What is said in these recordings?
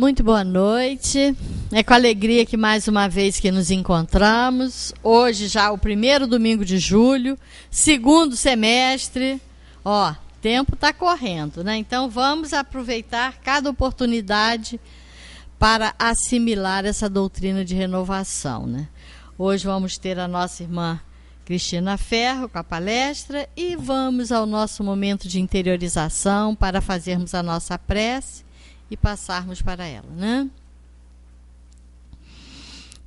Muito boa noite. É com alegria que mais uma vez que nos encontramos. Hoje já o primeiro domingo de julho, segundo semestre. Ó, tempo está correndo, né? Então vamos aproveitar cada oportunidade para assimilar essa doutrina de renovação, né? Hoje vamos ter a nossa irmã Cristina Ferro com a palestra e vamos ao nosso momento de interiorização para fazermos a nossa prece e passarmos para ela, né?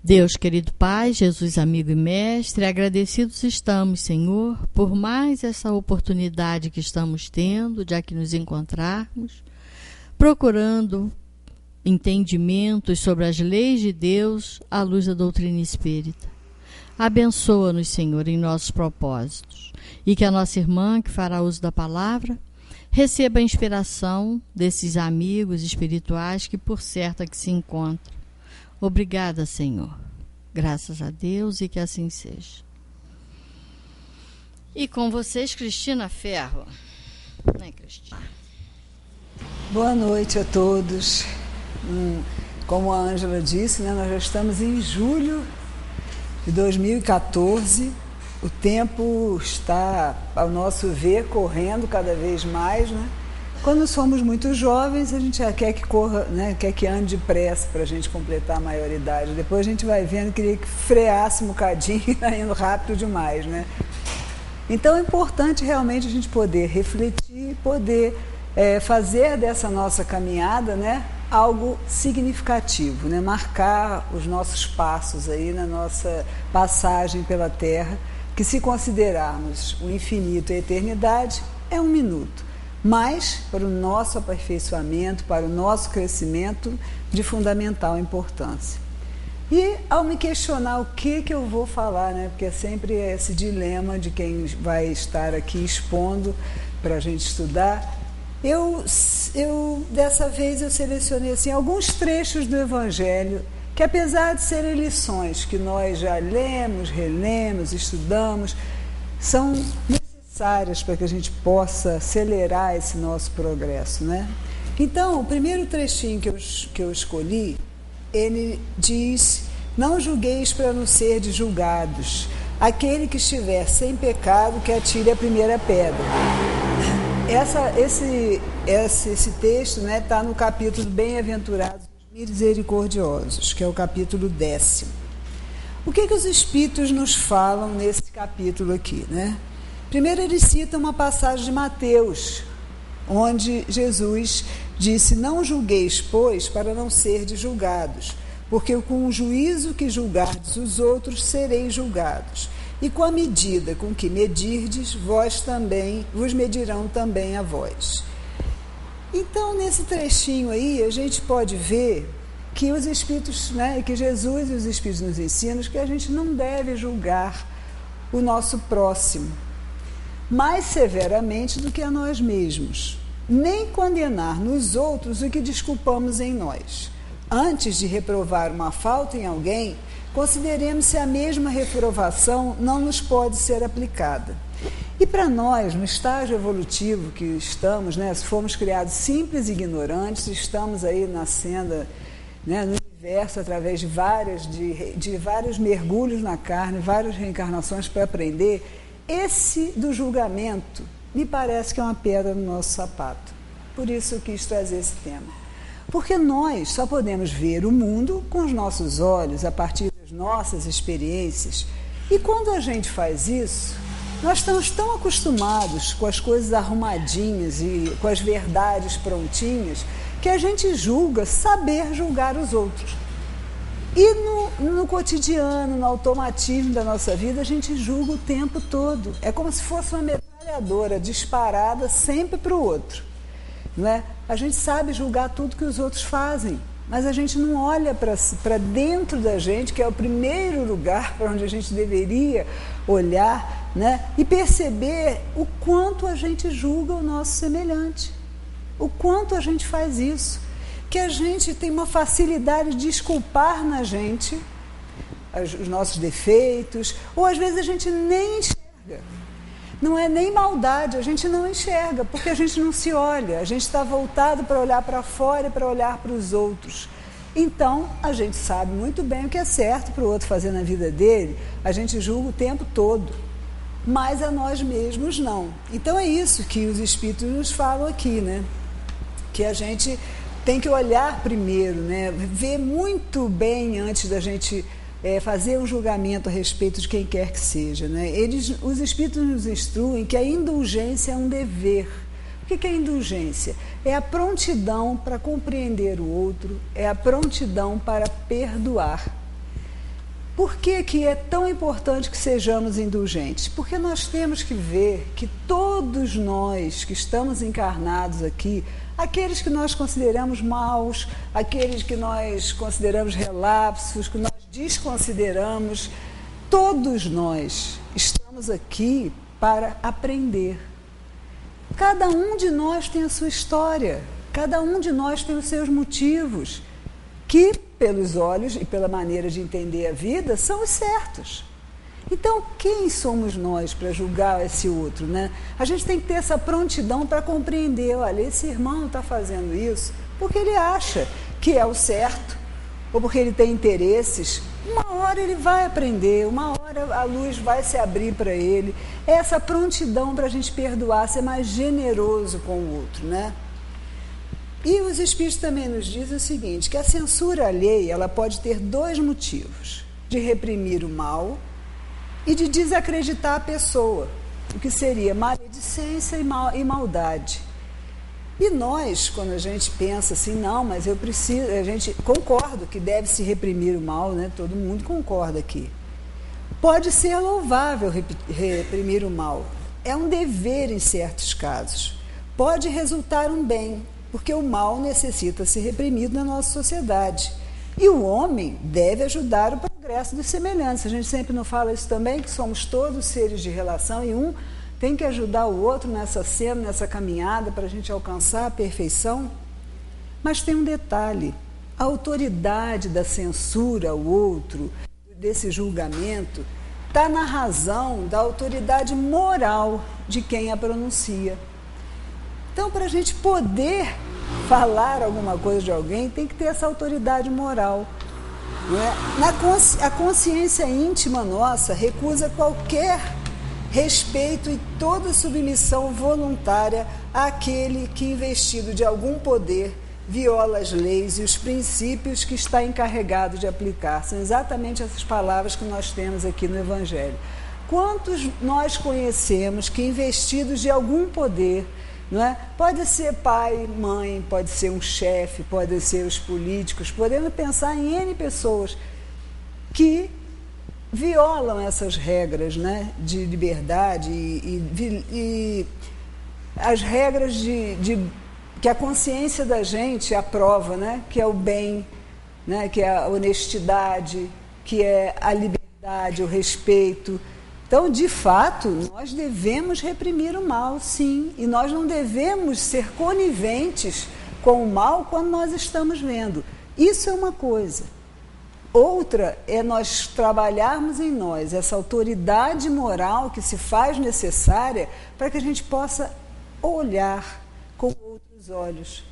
Deus, querido Pai, Jesus, amigo e mestre, agradecidos estamos, Senhor, por mais essa oportunidade que estamos tendo de aqui nos encontrarmos, procurando entendimentos sobre as leis de Deus à luz da doutrina espírita. Abençoa-nos, Senhor, em nossos propósitos, e que a nossa irmã, que fará uso da palavra, receba a inspiração desses amigos espirituais que por certo aqui se encontram. Obrigada, Senhor. Graças a Deus e que assim seja. E com vocês, Cristina Ferro. Né, Cristina? Boa noite a todos. Como a Ângela disse, né, nós já estamos em julho de 2014. O tempo está, ao nosso ver, correndo cada vez mais, né? Quando somos muito jovens, a gente já quer que corra, né? Quer que ande depressa para a gente completar a maioridade. Depois a gente vai vendo que queria que freasse um bocadinho e está indo rápido demais, né? Então é importante realmente a gente poder refletir, poder fazer dessa nossa caminhada, né, algo significativo, né? Marcar os nossos passos aí na nossa passagem pela Terra, que se considerarmos o infinito e a eternidade, é 1 minuto. Mas, para o nosso aperfeiçoamento, para o nosso crescimento, de fundamental importância. E, ao me questionar o que eu vou falar, né? Porque é sempre esse dilema de quem vai estar aqui expondo para a gente estudar, dessa vez, eu selecionei assim, alguns trechos do Evangelho que, apesar de serem lições que nós já lemos, relemos, estudamos, são necessárias para que a gente possa acelerar esse nosso progresso, né? Então, o primeiro trechinho que eu escolhi, ele diz: não julgueis para não ser julgados. Aquele que estiver sem pecado, que atire a primeira pedra. Esse texto, né, está no capítulo Bem-aventurados Misericordiosos, que é o capítulo 10º. O que os Espíritos nos falam nesse capítulo aqui, né? Primeiro, eles citam uma passagem de Mateus, onde Jesus disse: não julgueis, pois, para não serdes julgados, porque com o juízo que julgardes os outros, sereis julgados. E com a medida com que medirdes, vós também, vos medirão também a vós. Então, nesse trechinho aí, a gente pode ver que os Espíritos, né, que Jesus e os Espíritos nos ensinam que a gente não deve julgar o nosso próximo mais severamente do que a nós mesmos, nem condenar nos outros o que desculpamos em nós. Antes de reprovar uma falta em alguém, consideremos se a mesma reprovação não nos pode ser aplicada. E para nós, no estágio evolutivo que estamos, né, se fomos criados simples e ignorantes, estamos aí nascendo, né, no universo através de vários mergulhos na carne, várias reencarnações para aprender, esse do julgamento me parece que é uma pedra no nosso sapato. Por isso eu quis trazer esse tema. Porque nós só podemos ver o mundo com os nossos olhos, a partir das nossas experiências. E quando a gente faz isso, nós estamos tão acostumados com as coisas arrumadinhas e com as verdades prontinhas, que a gente julga saber julgar os outros. E no cotidiano, no automatismo da nossa vida, a gente julga o tempo todo. É como se fosse uma metralhadora disparada sempre para o outro, não é? A gente sabe julgar tudo que os outros fazem, mas a gente não olha para dentro da gente, que é o primeiro lugar para onde a gente deveria olhar, né? E perceber o quanto a gente julga o nosso semelhante, o quanto a gente faz isso, que a gente tem uma facilidade de desculpar na gente os nossos defeitos, ou às vezes a gente nem enxerga. não é nem maldade, a gente não enxerga, porque a gente não se olha, a gente está voltado para olhar para fora e para olhar para os outros. Então, a gente sabe muito bem o que é certo para o outro fazer na vida dele, a gente julga o tempo todo, mas a nós mesmos não. Então é isso que os Espíritos nos falam aqui, né? Que a gente tem que olhar primeiro, né? Ver muito bem antes da gente fazer um julgamento a respeito de quem quer que seja, né? Os Espíritos nos instruem que a indulgência é um dever. O que é indulgência? É a prontidão para compreender o outro, é a prontidão para perdoar. Por que é tão importante que sejamos indulgentes? Porque nós temos que ver que todos nós que estamos encarnados aqui, aqueles que nós consideramos maus, aqueles que nós consideramos relapsos, que nós desconsideramos, todos nós estamos aqui para aprender. Cada um de nós tem a sua história, cada um de nós tem os seus motivos, que pelos olhos e pela maneira de entender a vida são os certos. Então, quem somos nós para julgar esse outro, né? A gente tem que ter essa prontidão para compreender, olha, esse irmão está fazendo isso porque ele acha que é o certo, ou porque ele tem interesses. Uma hora ele vai aprender, uma hora a luz vai se abrir para ele. É essa prontidão para a gente perdoar, ser mais generoso com o outro, né? E os Espíritos também nos dizem o seguinte, que a censura alheia, ela pode ter dois motivos, de reprimir o mal e de desacreditar a pessoa, o que seria maledicência e maldade. E nós, quando a gente pensa assim, não, mas eu preciso, a gente concorda que deve se reprimir o mal, né? Todo mundo concorda aqui. Pode ser louvável reprimir o mal, é um dever em certos casos. Pode resultar um bem, porque o mal necessita ser reprimido na nossa sociedade. E o homem deve ajudar o progresso dos semelhantes. A gente sempre não fala isso também, que somos todos seres de relação e um tem que ajudar o outro nessa cena, nessa caminhada para a gente alcançar a perfeição. Mas tem um detalhe, a autoridade da censura ao outro, desse julgamento, está na razão da autoridade moral de quem a pronuncia. Então, para a gente poder falar alguma coisa de alguém, tem que ter essa autoridade moral. Não é? A consciência íntima nossa recusa qualquer respeito e toda submissão voluntária àquele que, investido de algum poder, viola as leis e os princípios que está encarregado de aplicar. São exatamente essas palavras que nós temos aqui no Evangelho. Quantos nós conhecemos que, investidos de algum poder, não é? Pode ser pai, mãe, pode ser um chefe, pode ser os políticos, podemos pensar em N pessoas que violam essas regras, né, de liberdade e as regras que a consciência da gente aprova, né, que é o bem, né, que é a honestidade, que é a liberdade, o respeito. Então, de fato, nós devemos reprimir o mal, sim, e nós não devemos ser coniventes com o mal quando nós estamos vendo. Isso é uma coisa. Outra é nós trabalharmos em nós essa autoridade moral que se faz necessária para que a gente possa olhar com outros olhos.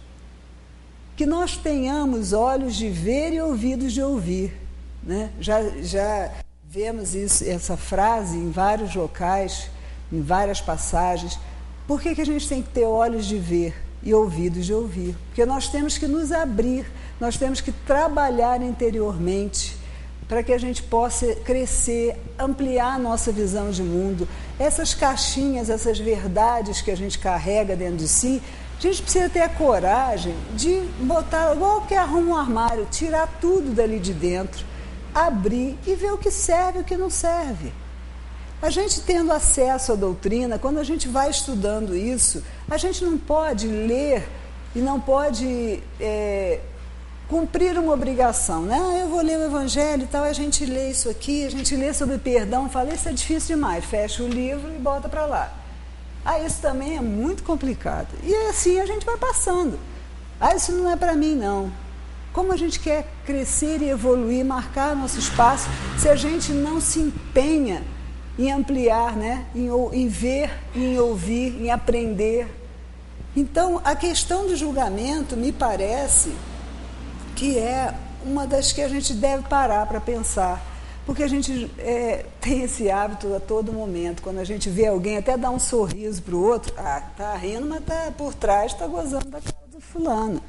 Que nós tenhamos olhos de ver e ouvidos de ouvir, né? Já vemos essa frase em vários locais, em várias passagens. Por que a gente tem que ter olhos de ver e ouvidos de ouvir? Porque nós temos que nos abrir, nós temos que trabalhar interiormente para que a gente possa crescer, ampliar a nossa visão de mundo. Essas caixinhas, essas verdades que a gente carrega dentro de si, a gente precisa ter a coragem de botar, igual que arruma um armário, tirar tudo dali de dentro, abrir e ver o que serve e o que não serve. A gente tendo acesso à doutrina, quando a gente vai estudando isso, a gente não pode ler e não pode cumprir uma obrigação, né? Eu vou ler o Evangelho e tal, a gente lê isso aqui, a gente lê sobre perdão, fala, isso é difícil demais, fecha o livro e bota para lá. Isso também é muito complicado. E assim a gente vai passando. Isso não é para mim, não. Como a gente quer crescer e evoluir, marcar nosso espaço, se a gente não se empenha em ampliar, né? Em ver, em ouvir, em aprender. Então, a questão do julgamento me parece que é uma das que a gente deve parar para pensar. Porque a gente tem esse hábito a todo momento. Quando a gente vê alguém, até dar um sorriso para o outro, tá rindo, mas tá por trás, está gozando da cara do fulano.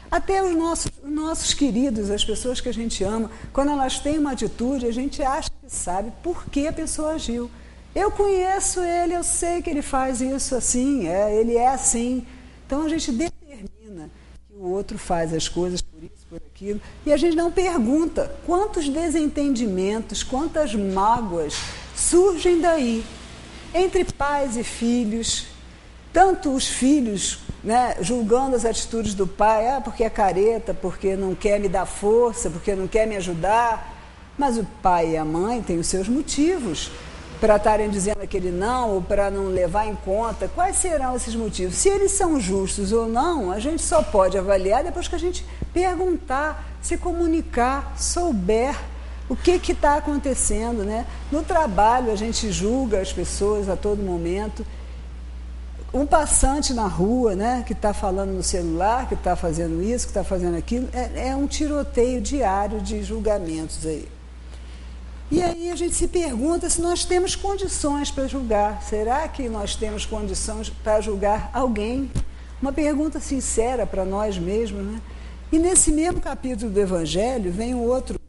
Até os nossos queridos, as pessoas que a gente ama, quando elas têm uma atitude, a gente acha que sabe por que a pessoa agiu. Eu conheço ele, eu sei que ele faz isso assim, ele é assim. Então a gente determina que o outro faz as coisas por isso, por aquilo, e a gente não pergunta quantos desentendimentos, quantas mágoas surgem daí, entre pais e filhos. Tanto os filhos, né, julgando as atitudes do pai, porque é careta, porque não quer me dar força, porque não quer me ajudar. Mas o pai e a mãe têm os seus motivos para estarem dizendo aquele não, ou para não levar em conta. Quais serão esses motivos? Se eles são justos ou não, a gente só pode avaliar depois que a gente perguntar, se comunicar, souber o que está acontecendo, né? No trabalho, a gente julga as pessoas a todo momento. Um passante na rua, né, que está falando no celular, que está fazendo isso, que está fazendo aquilo, é um tiroteio diário de julgamentos aí. E aí a gente se pergunta se nós temos condições para julgar. Será que nós temos condições para julgar alguém? Uma pergunta sincera para nós mesmos, né? E nesse mesmo capítulo do Evangelho vem um outro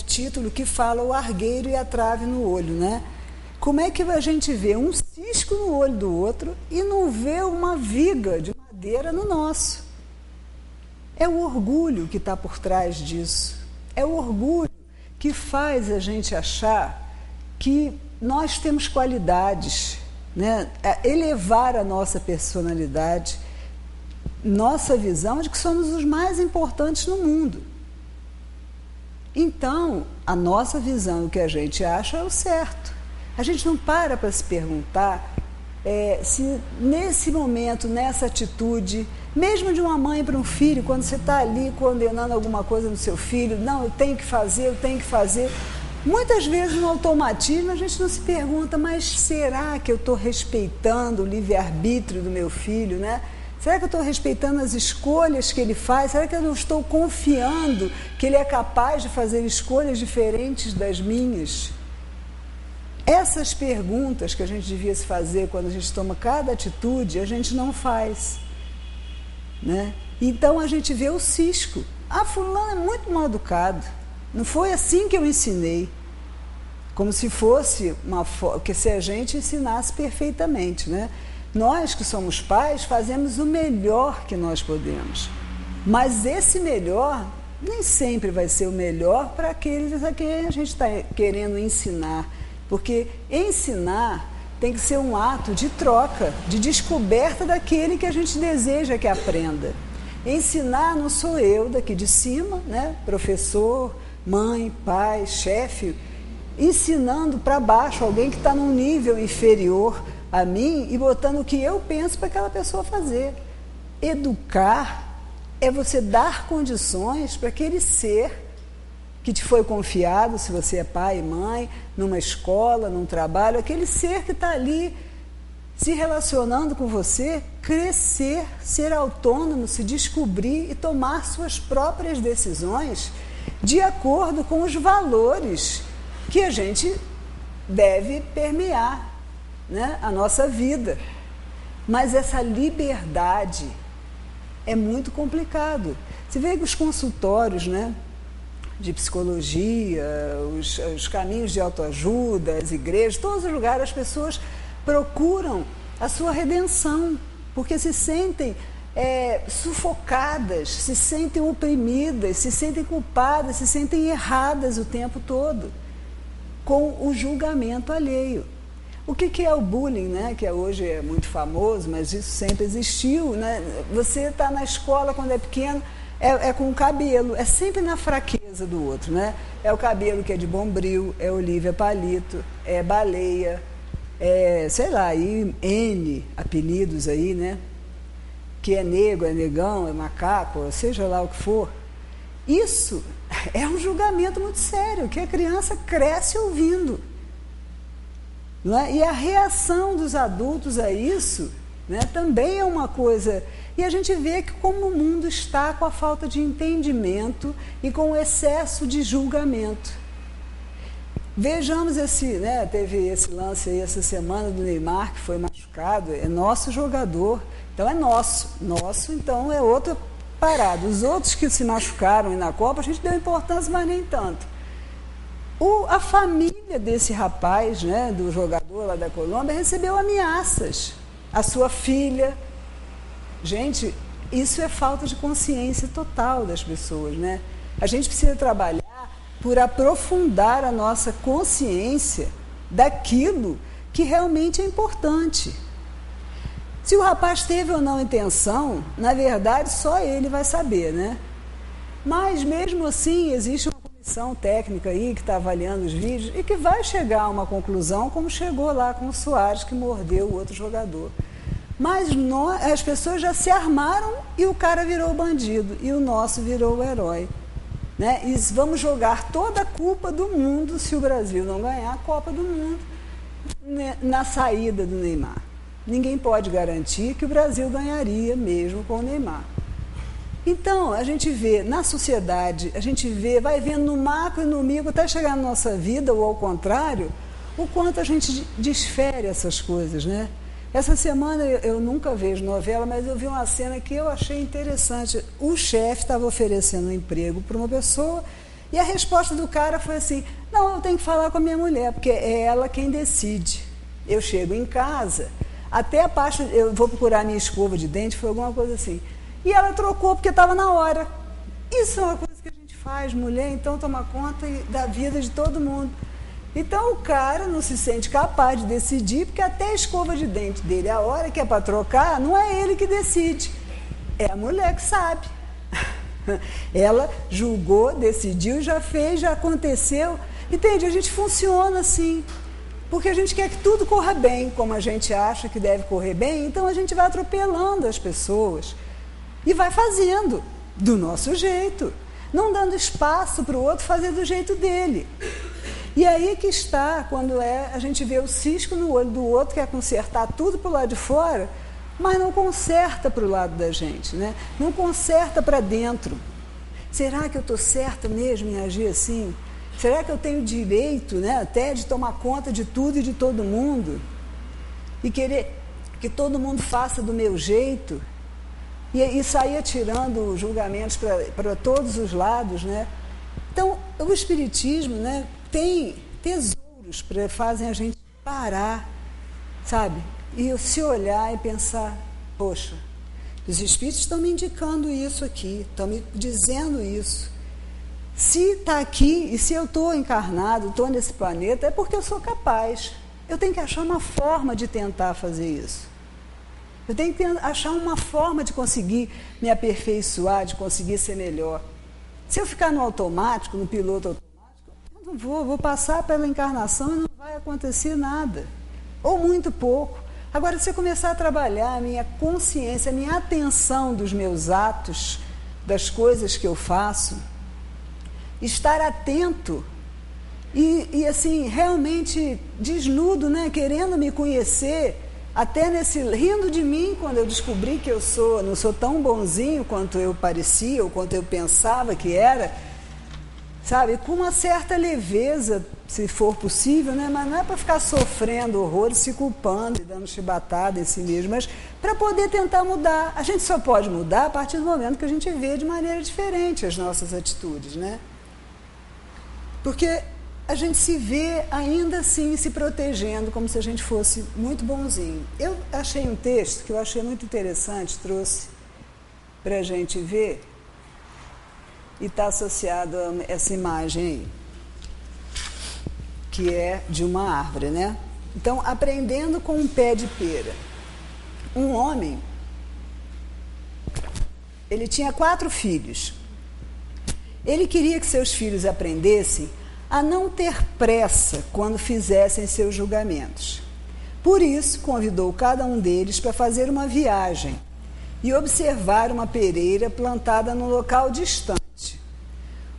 título que fala o argueiro e a trave no olho, né? Como é que a gente vê um cisco no olho do outro e não vê uma viga de madeira no nosso? É o orgulho que está por trás disso. É o orgulho que faz a gente achar que nós temos qualidades, né? Elevar a nossa personalidade, nossa visão de que somos os mais importantes no mundo. Então, a nossa visão, o que a gente acha é o certo. A gente não para se perguntar se nesse momento, nessa atitude, mesmo de uma mãe para um filho, quando você está ali condenando alguma coisa no seu filho, não, eu tenho que fazer, muitas vezes no automatismo a gente não se pergunta, mas será que eu estou respeitando o livre-arbítrio do meu filho, né? Será que eu estou respeitando as escolhas que ele faz? Será que eu não estou confiando que ele é capaz de fazer escolhas diferentes das minhas? Essas perguntas que a gente devia se fazer quando a gente toma cada atitude, a gente não faz, né? Então a gente vê o cisco. Fulano é muito mal educado. Não foi assim que eu ensinei. Como se fosse que se a gente ensinasse perfeitamente, né? Nós que somos pais fazemos o melhor que nós podemos. Mas esse melhor nem sempre vai ser o melhor para aqueles a quem a gente está querendo ensinar. Porque ensinar tem que ser um ato de troca, de descoberta daquele que a gente deseja que aprenda. Ensinar não sou eu daqui de cima, né? Professor, mãe, pai, chefe, ensinando para baixo alguém que está num nível inferior a mim e botando o que eu penso para aquela pessoa fazer. Educar é você dar condições para aquele ser que te foi confiado, se você é pai e mãe, numa escola, num trabalho, aquele ser que está ali se relacionando com você, crescer, ser autônomo, se descobrir e tomar suas próprias decisões de acordo com os valores que a gente deve permear, né, a nossa vida. Mas essa liberdade é muito complicado. Você vê que os consultórios, né, de psicologia, os caminhos de autoajuda, as igrejas, todos os lugares as pessoas procuram a sua redenção, porque se sentem sufocadas, se sentem oprimidas, se sentem culpadas, se sentem erradas o tempo todo, com o julgamento alheio. O que é o bullying, né? Que hoje é muito famoso, mas isso sempre existiu, né? Você está na escola quando é pequeno, é com o cabelo, é sempre na fraqueza do outro, né? É o cabelo que é de Bombril, é Olívia Palito, é Baleia, sei lá, e N apelidos aí, né? Que é negro, é negão, é macaco, seja lá o que for. Isso é um julgamento muito sério, que a criança cresce ouvindo. não é? E a reação dos adultos a isso, né, também é uma coisa. E a gente vê que como o mundo está com a falta de entendimento e com o excesso de julgamento. Vejamos teve esse lance aí essa semana do Neymar, que foi machucado, é nosso jogador, então é nosso, então é outra parada. Os outros que se machucaram na Copa, a gente deu importância, mas nem tanto. A família desse rapaz, né, do jogador lá da Colômbia, recebeu ameaças. A sua filha. Gente, isso é falta de consciência total das pessoas, né? A gente precisa trabalhar por aprofundar a nossa consciência daquilo que realmente é importante. Se o rapaz teve ou não intenção, na verdade, só ele vai saber, né? Mas, mesmo assim, existe uma comissão técnica aí que está avaliando os vídeos e que vai chegar a uma conclusão, como chegou lá com o Soares, que mordeu o outro jogador. Mas as pessoas já se armaram e o cara virou o bandido, e o nosso virou o herói. Né? E vamos jogar toda a culpa do mundo, se o Brasil não ganhar a Copa do Mundo, né, na saída do Neymar. Ninguém pode garantir que o Brasil ganharia mesmo com o Neymar. Então, a gente vê na sociedade, vai vendo no macro e no micro, até chegar na nossa vida, ou ao contrário, o quanto a gente desfere essas coisas, né? Essa semana eu nunca vejo novela, mas eu vi uma cena que eu achei interessante. O chefe estava oferecendo um emprego para uma pessoa e a resposta do cara foi assim: não, eu tenho que falar com a minha mulher, porque é ela quem decide. Eu chego em casa, até a parte, eu vou procurar minha escova de dente, foi alguma coisa assim. E ela trocou porque estava na hora. Isso é uma coisa que a gente faz, mulher, então toma conta da vida de todo mundo. Então o cara não se sente capaz de decidir, porque até a escova de dente dele, a hora que é para trocar, não é ele que decide, é a mulher que sabe. Ela julgou, decidiu, já fez, já aconteceu. Entende? A gente funciona assim, porque a gente quer que tudo corra bem, como a gente acha que deve correr bem, então a gente vai atropelando as pessoas e vai fazendo do nosso jeito, não dando espaço para o outro fazer do jeito dele. E aí que está, quando a gente vê o cisco no olho do outro, quer consertar tudo para o lado de fora, mas não conserta para o lado da gente, né? Não conserta para dentro. Será que eu estou certa mesmo em agir assim? Será que eu tenho direito, né, até de tomar conta de tudo e de todo mundo? E querer que todo mundo faça do meu jeito? E sair atirando julgamentos para todos os lados, né? Então, o Espiritismo, né, tem tesouros que fazem a gente parar, sabe? E se olhar e pensar, poxa, os Espíritos estão me indicando isso aqui, estão me dizendo isso. Se está aqui e se eu estou encarnado, estou nesse planeta, é porque eu sou capaz. Eu tenho que achar uma forma de tentar fazer isso. Eu tenho que achar uma forma de conseguir me aperfeiçoar, de conseguir ser melhor. Se eu ficar no automático, no piloto automático, eu não vou passar pela encarnação e não vai acontecer nada. Ou muito pouco. Agora, se eu começar a trabalhar a minha consciência, a minha atenção dos meus atos, das coisas que eu faço, estar atento e assim, realmente desnudo, né? Querendo me conhecer, até rindo de mim quando eu descobri que não sou tão bonzinho quanto eu parecia ou quanto eu pensava que era, sabe? Com uma certa leveza, se for possível, né? Mas não é para ficar sofrendo horrores, se culpando e dando chibatada em si mesmo, mas para poder tentar mudar. A gente só pode mudar a partir do momento que a gente vê de maneira diferente as nossas atitudes, né? Porque a gente se vê ainda assim se protegendo, como se a gente fosse muito bonzinho. Eu achei um texto que eu achei muito interessante, trouxe para a gente ver, e está associado a essa imagem aí, que é de uma árvore, né? Então, aprendendo com um pé de pera. Um homem, ele tinha 4 filhos. Ele queria que seus filhos aprendessem a não ter pressa quando fizessem seus julgamentos. Por isso, convidou cada um deles para fazer uma viagem e observar uma pereira plantada num local distante.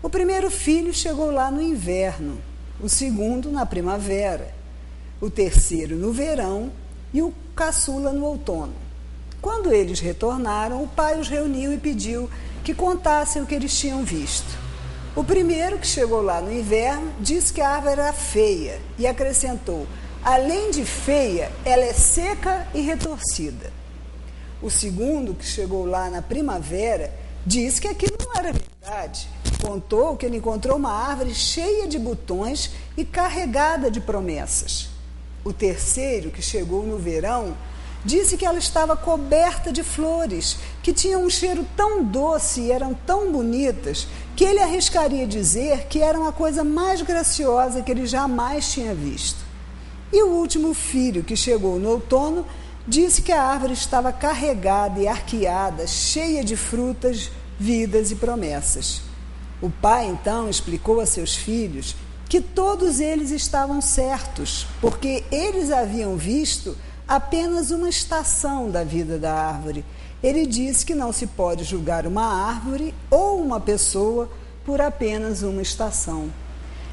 O primeiro filho chegou lá no inverno, o segundo na primavera. o terceiro no verão e o caçula no outono. Quando eles retornaram, o pai os reuniu e pediu que contassem o que eles tinham visto. O primeiro, que chegou lá no inverno, disse que a árvore era feia e acrescentou: além de feia, ela é seca e retorcida. O segundo, que chegou lá na primavera, disse que aquilo não era verdade. Contou que ele encontrou uma árvore cheia de botões e carregada de promessas. O terceiro, que chegou no verão, disse que ela estava coberta de flores, que tinham um cheiro tão doce e eram tão bonitas, que ele arriscaria dizer que eram a coisa mais graciosa que ele jamais tinha visto. E o último filho, que chegou no outono, disse que a árvore estava carregada e arqueada, cheia de frutas, vidas e promessas. O pai, então, explicou a seus filhos que todos eles estavam certos, porque eles haviam visto apenas uma estação da vida da árvore. Ele disse que não se pode julgar uma árvore ou uma pessoa por apenas uma estação.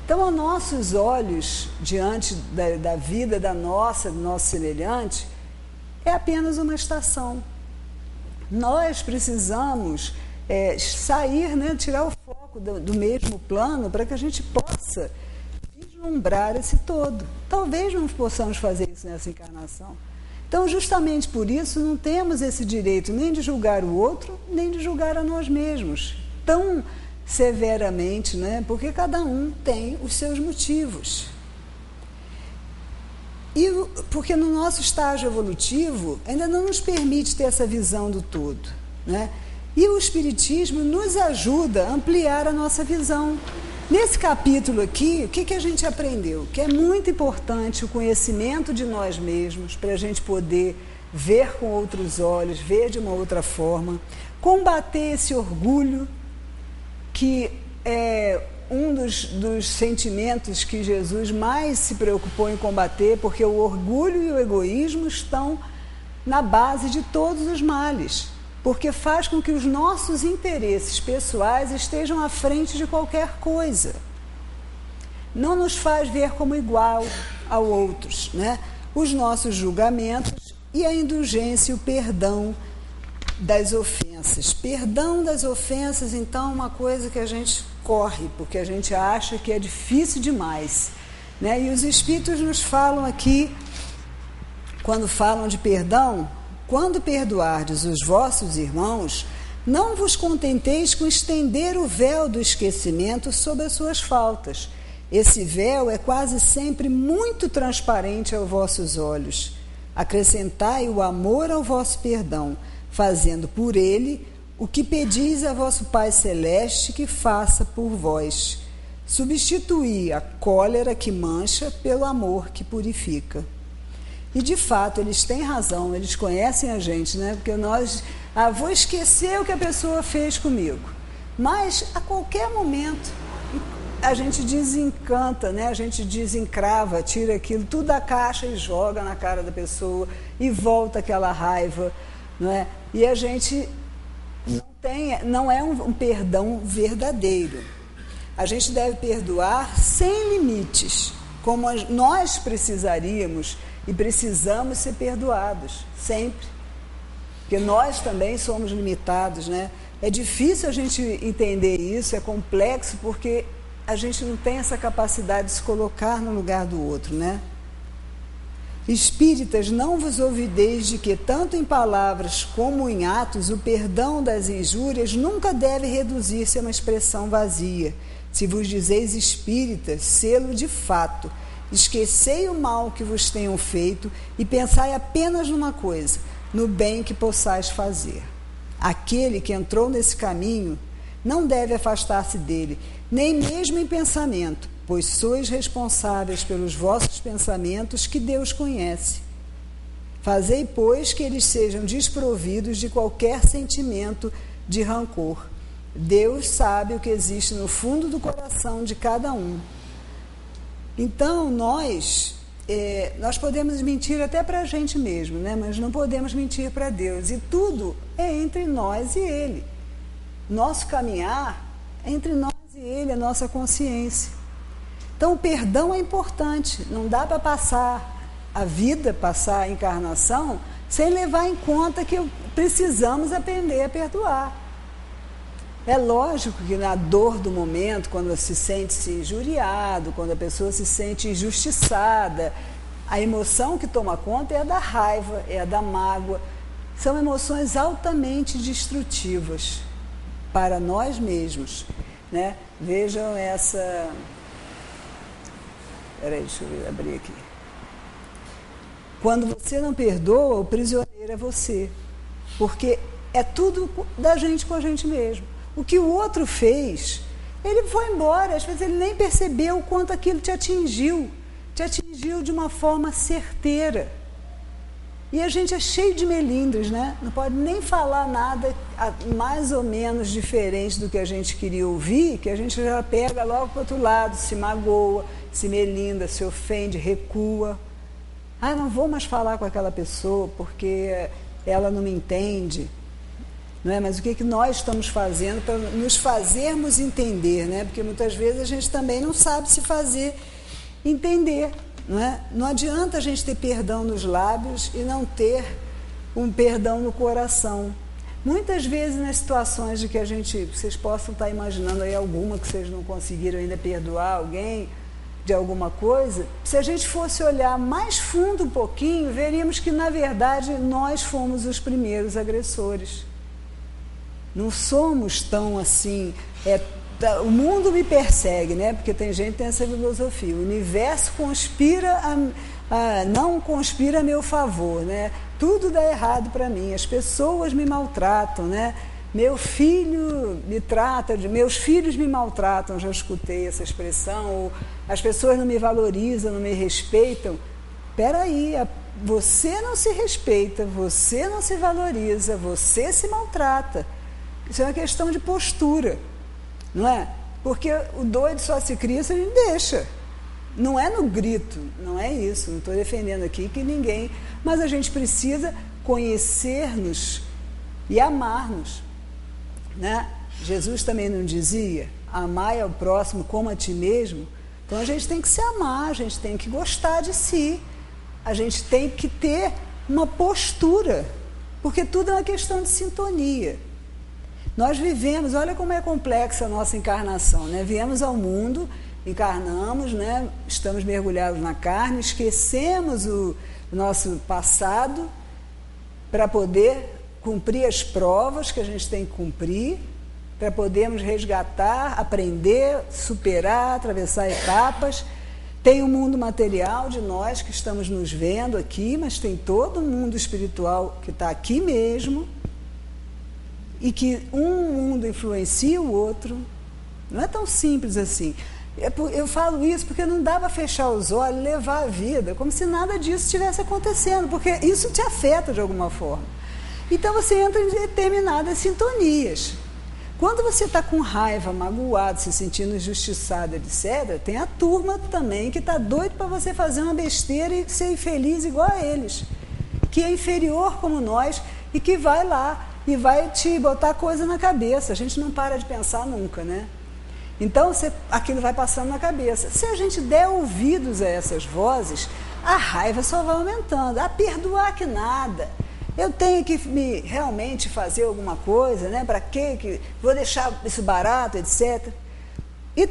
Então, aos nossos olhos, diante da vida do nosso semelhante, é apenas uma estação. Nós precisamos sair, né, tirar o foco do mesmo plano para que a gente possa vislumbrar esse todo. Talvez não possamos fazer isso nessa encarnação. Então, justamente por isso, não temos esse direito nem de julgar o outro, nem de julgar a nós mesmos, tão severamente, né? Porque cada um tem os seus motivos. E porque no nosso estágio evolutivo ainda não nos permite ter essa visão do todo, né? E o Espiritismo nos ajuda a ampliar a nossa visão. Nesse capítulo aqui, o que a gente aprendeu? Que é muito importante o conhecimento de nós mesmos, para a gente poder ver com outros olhos, ver de uma outra forma, combater esse orgulho, que é um dos sentimentos que Jesus mais se preocupou em combater, porque o orgulho e o egoísmo estão na base de todos os males, porque faz com que os nossos interesses pessoais estejam à frente de qualquer coisa. Não nos faz ver como igual a outros, né? Os nossos julgamentos e a indulgência e o perdão das ofensas. Perdão das ofensas, então, é uma coisa que a gente corre, porque a gente acha que é difícil demais, né? E os Espíritos nos falam aqui, quando falam de perdão: quando perdoardes os vossos irmãos, não vos contenteis com estender o véu do esquecimento sobre as suas faltas. Esse véu é quase sempre muito transparente aos vossos olhos. Acrescentai o amor ao vosso perdão, fazendo por ele o que pedis a vosso Pai Celeste que faça por vós. Substituí a cólera que mancha pelo amor que purifica. E, de fato, eles têm razão, eles conhecem a gente, né? Porque nós, vou esquecer o que a pessoa fez comigo. Mas, a qualquer momento, a gente desencanta, né? A gente desencrava, tira aquilo tudo da caixa e joga na cara da pessoa e volta aquela raiva, não é? E a gente não é um perdão verdadeiro. A gente deve perdoar sem limites, como nós precisaríamos e precisamos ser perdoados, sempre. Porque nós também somos limitados, né? É difícil a gente entender isso, é complexo, porque a gente não tem essa capacidade de se colocar no lugar do outro, né? Espíritas, não vos ouvideis de que, tanto em palavras como em atos, o perdão das injúrias nunca deve reduzir-se a uma expressão vazia. Se vos dizeis espíritas, sê-lo de fato. Esquecei o mal que vos tenham feito e pensai apenas numa coisa, no bem que possais fazer. Aquele que entrou nesse caminho não deve afastar-se dele, nem mesmo em pensamento, pois sois responsáveis pelos vossos pensamentos que Deus conhece. Fazei, pois, que eles sejam desprovidos de qualquer sentimento de rancor. Deus sabe o que existe no fundo do coração de cada um. Então, nós podemos mentir até para a gente mesmo, né? Mas não podemos mentir para Deus. E tudo é entre nós e Ele. Nosso caminhar é entre nós e Ele, a nossa consciência. Então, o perdão é importante. Não dá para passar a vida, passar a encarnação, sem levar em conta que precisamos aprender a perdoar. É lógico que na dor do momento, quando se sente injuriado, quando a pessoa se sente injustiçada, a emoção que toma conta é a da raiva, é a da mágoa. São emoções altamente destrutivas para nós mesmos, né? Vejam essa... Peraí, deixa eu abrir aqui. Quando você não perdoa, o prisioneiro é você. Porque é tudo da gente com a gente mesmo. O que o outro fez, ele foi embora. Às vezes ele nem percebeu o quanto aquilo te atingiu. Te atingiu de uma forma certeira. E a gente é cheio de melindres, né? Não pode nem falar nada mais ou menos diferente do que a gente queria ouvir, que a gente já pega logo para o outro lado, se magoa, se melinda, se ofende, recua. Ah, não vou mais falar com aquela pessoa porque ela não me entende. Não é? Mas o que nós estamos fazendo para nos fazermos entender, né? Porque muitas vezes a gente também não sabe se fazer entender. Não é? Não adianta a gente ter perdão nos lábios e não ter um perdão no coração. Muitas vezes nas situações de que vocês possam estar imaginando aí alguma que vocês não conseguiram ainda perdoar alguém de alguma coisa, se a gente fosse olhar mais fundo um pouquinho, veríamos que na verdade nós fomos os primeiros agressores. Não somos tão assim... o mundo me persegue, né? Porque tem gente que tem essa filosofia. O universo conspira não conspira a meu favor, né? Tudo dá errado para mim. As pessoas me maltratam, né? Meu filho me trata, meus filhos me maltratam, já escutei essa expressão. Ou as pessoas não me valorizam, não me respeitam. Espera aí, você não se respeita, você não se valoriza, você se maltrata. Isso é uma questão de postura. Não é? Porque o doido só se cria se a gente deixa. Não é no grito, não é isso. Não estou defendendo aqui que ninguém... Mas a gente precisa conhecer-nos e amar-nos. Né? Jesus também não dizia, amai ao próximo como a ti mesmo? Então a gente tem que se amar, a gente tem que gostar de si. A gente tem que ter uma postura. Porque tudo é uma questão de sintonia. Nós vivemos, olha como é complexa a nossa encarnação, né? Viemos ao mundo, encarnamos, né? Estamos mergulhados na carne, esquecemos o nosso passado para poder cumprir as provas que a gente tem que cumprir, para podermos resgatar, aprender, superar, atravessar etapas. Tem o mundo material de nós que estamos nos vendo aqui, mas tem todo o mundo espiritual que está aqui mesmo, e que um mundo influencia o outro. Não é tão simples assim. Eu falo isso porque não dá para fechar os olhos e levar a vida como se nada disso estivesse acontecendo, porque isso te afeta de alguma forma. Então você entra em determinadas sintonias. Quando você está com raiva, magoado, se sentindo injustiçado, etc., tem a turma também que está doido para você fazer uma besteira e ser infeliz igual a eles, que é inferior como nós e que vai lá e vai te botar coisa na cabeça. A gente não para de pensar nunca, né? Então, aquilo vai passando na cabeça. Se a gente der ouvidos a essas vozes, a raiva só vai aumentando. A perdoar que nada. Eu tenho que realmente fazer alguma coisa, né? Para quê? Vou deixar isso barato, etc. E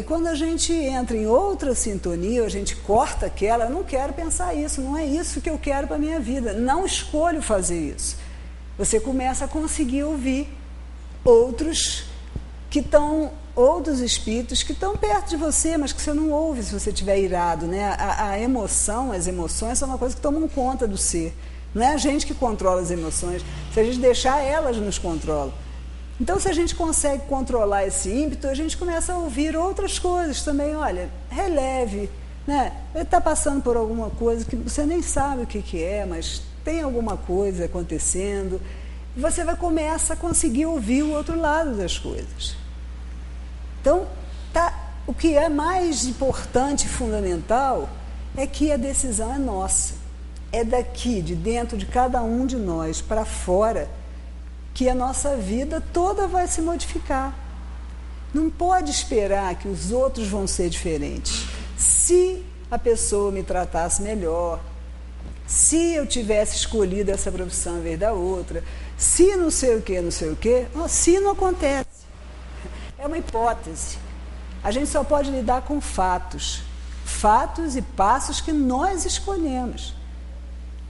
quando a gente entra em outra sintonia, a gente corta aquela, eu não quero pensar isso, não é isso que eu quero para a minha vida. Não escolho fazer isso. Você começa a conseguir ouvir outros espíritos que estão perto de você, mas que você não ouve se você estiver irado, né? A emoção, as emoções são uma coisa que tomam conta do ser. Não é a gente que controla as emoções. Se a gente deixar, elas nos controlam. Então, se a gente consegue controlar esse ímpeto, a gente começa a ouvir outras coisas também. Olha, releve, né? Ele está passando por alguma coisa que você nem sabe o que é, mas tem alguma coisa acontecendo. Você começa a conseguir ouvir o outro lado das coisas. Então, o que é mais importante e fundamental é que a decisão é nossa. É daqui, de dentro de cada um de nós, para fora, que a nossa vida toda vai se modificar. Não pode esperar que os outros vão ser diferentes. Se a pessoa me tratasse melhor, Se eu tivesse escolhido essa profissão em vez da outra, se não sei o que, se não acontece. É uma hipótese. A gente só pode lidar com fatos. Fatos e passos que nós escolhemos.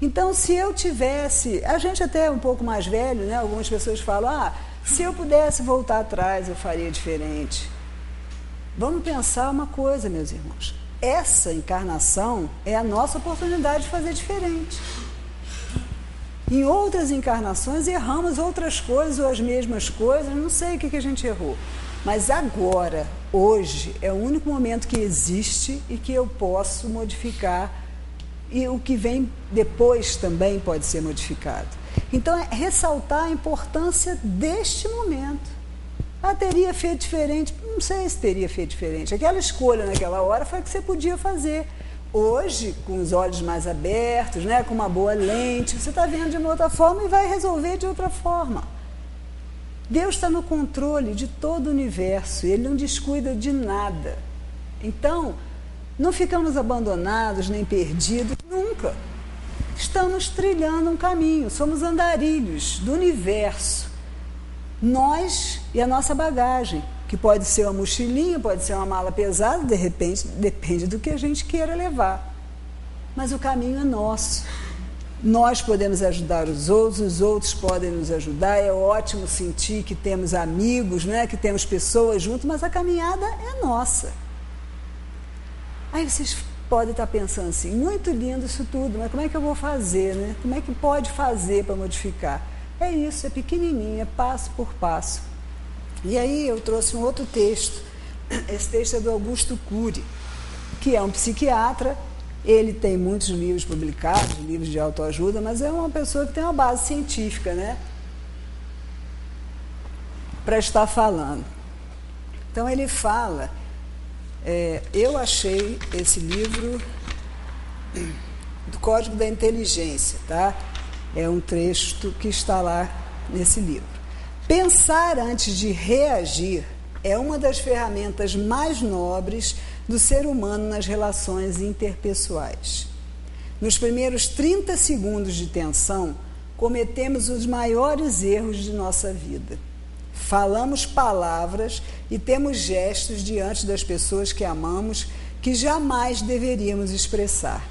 Então, se eu tivesse... A gente até é um pouco mais velho, né? Algumas pessoas falam, se eu pudesse voltar atrás, eu faria diferente. Vamos pensar uma coisa, meus irmãos. Essa encarnação é a nossa oportunidade de fazer diferente. Em outras encarnações, erramos outras coisas ou as mesmas coisas, não sei o que a gente errou. Mas agora, hoje, é o único momento que existe e que eu posso modificar, e o que vem depois também pode ser modificado. Então, é ressaltar a importância deste momento. Teria feito diferente? Não sei se teria feito diferente. Aquela escolha naquela hora foi o que você podia fazer. Hoje, com os olhos mais abertos, né, com uma boa lente, você está vendo de uma outra forma e vai resolver de outra forma. Deus está no controle de todo o universo, Ele não descuida de nada. Então, não ficamos abandonados nem perdidos, nunca. Estamos trilhando um caminho, somos andarilhos do universo. Nós e a nossa bagagem, que pode ser uma mochilinha, pode ser uma mala pesada, de repente, depende do que a gente queira levar. Mas o caminho é nosso. Nós podemos ajudar os outros podem nos ajudar. É ótimo sentir que temos amigos, né, que temos pessoas junto, mas a caminhada é nossa. Aí vocês podem estar pensando assim, muito lindo isso tudo, mas como é que eu vou fazer, né? Como é que pode fazer para modificar? É isso, é pequenininho, é passo por passo. E aí eu trouxe um outro texto. Esse texto é do Augusto Cury, que é um psiquiatra. Ele tem muitos livros publicados, livros de autoajuda, mas é uma pessoa que tem uma base científica, né? Para estar falando. Então ele fala, eu achei esse livro do Código da Inteligência, tá? É um trecho que está lá nesse livro. Pensar antes de reagir é uma das ferramentas mais nobres do ser humano nas relações interpessoais. Nos primeiros 30 segundos de tensão, cometemos os maiores erros de nossa vida. Falamos palavras e temos gestos diante das pessoas que amamos que jamais deveríamos expressar.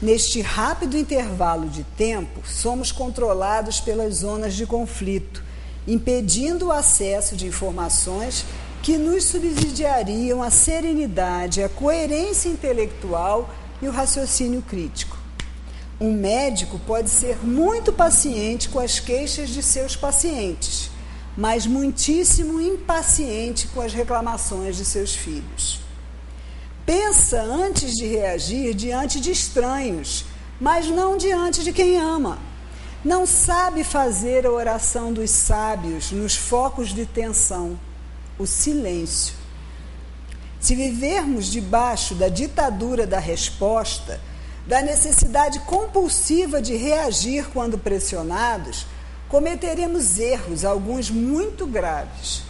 Neste rápido intervalo de tempo, somos controlados pelas zonas de conflito, impedindo o acesso de informações que nos subsidiariam a serenidade, a coerência intelectual e o raciocínio crítico. Um médico pode ser muito paciente com as queixas de seus pacientes, mas muitíssimo impaciente com as reclamações de seus filhos. Pensa antes de reagir diante de estranhos, mas não diante de quem ama. Não sabe fazer a oração dos sábios nos focos de tensão, o silêncio. Se vivermos debaixo da ditadura da resposta, da necessidade compulsiva de reagir quando pressionados, cometeremos erros, alguns muito graves.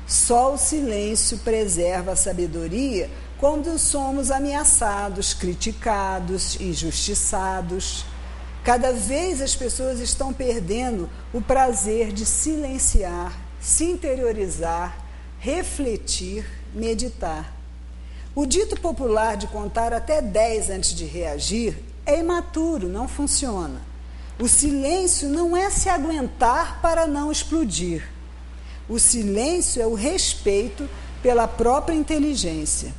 Só o silêncio preserva a sabedoria quando somos ameaçados, criticados, injustiçados. Cada vez as pessoas estão perdendo o prazer de silenciar, se interiorizar, refletir, meditar. O dito popular de contar até 10 antes de reagir é imaturo, não funciona. O silêncio não é se aguentar para não explodir. O silêncio é o respeito pela própria inteligência.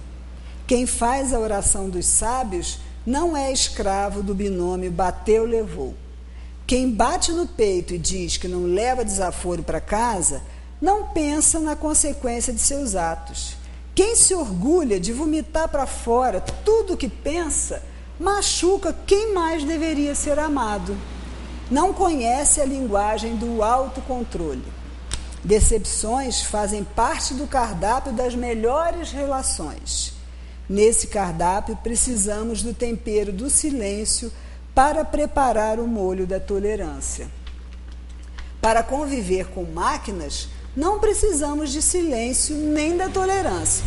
Quem faz a oração dos sábios não é escravo do binômio bateu, levou. Quem bate no peito e diz que não leva desaforo para casa, não pensa na consequência de seus atos. Quem se orgulha de vomitar para fora tudo o que pensa, machuca quem mais deveria ser amado. Não conhece a linguagem do autocontrole. Decepções fazem parte do cardápio das melhores relações. Nesse cardápio, precisamos do tempero do silêncio para preparar o molho da tolerância. Para conviver com máquinas, não precisamos de silêncio nem da tolerância,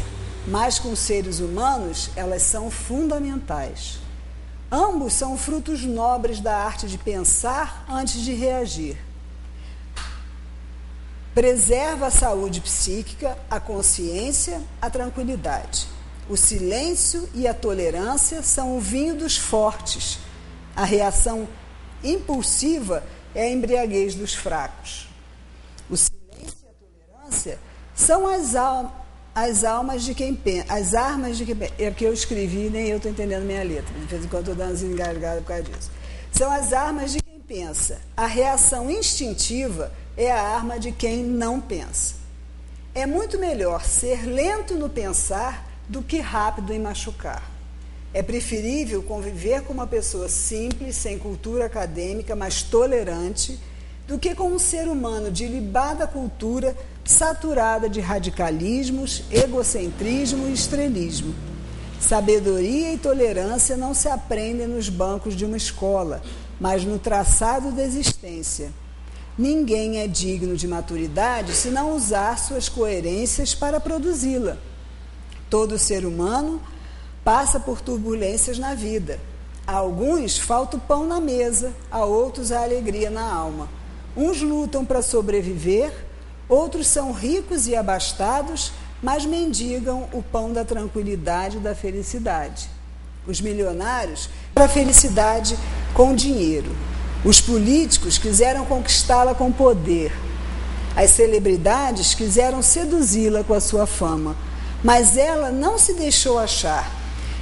mas com seres humanos, elas são fundamentais. Ambos são frutos nobres da arte de pensar antes de reagir. Preserva a saúde psíquica, a consciência, a tranquilidade. O silêncio e a tolerância são o vinho dos fortes. A reação impulsiva é a embriaguez dos fracos. O silêncio e a tolerância são as armas de quem pensa. É porque eu escrevi, nem eu estou entendendo minha letra. De vez em quando estou dando umas engasgadas por causa disso. São as armas de quem pensa. A reação instintiva é a arma de quem não pensa. É muito melhor ser lento no pensar do que rápido em machucar. É preferível conviver com uma pessoa simples, sem cultura acadêmica, mas tolerante, do que com um ser humano de ilibada cultura, saturada de radicalismos, egocentrismo e estrelismo. Sabedoria e tolerância não se aprendem nos bancos de uma escola, mas no traçado da existência. Ninguém é digno de maturidade se não usar suas coerências para produzi-la. Todo ser humano passa por turbulências na vida. A alguns falta o pão na mesa, a outros a alegria na alma. Uns lutam para sobreviver, outros são ricos e abastados, mas mendigam o pão da tranquilidade e da felicidade. Os milionários para a felicidade com dinheiro. Os políticos quiseram conquistá-la com poder. As celebridades quiseram seduzi-la com a sua fama, mas ela não se deixou achar.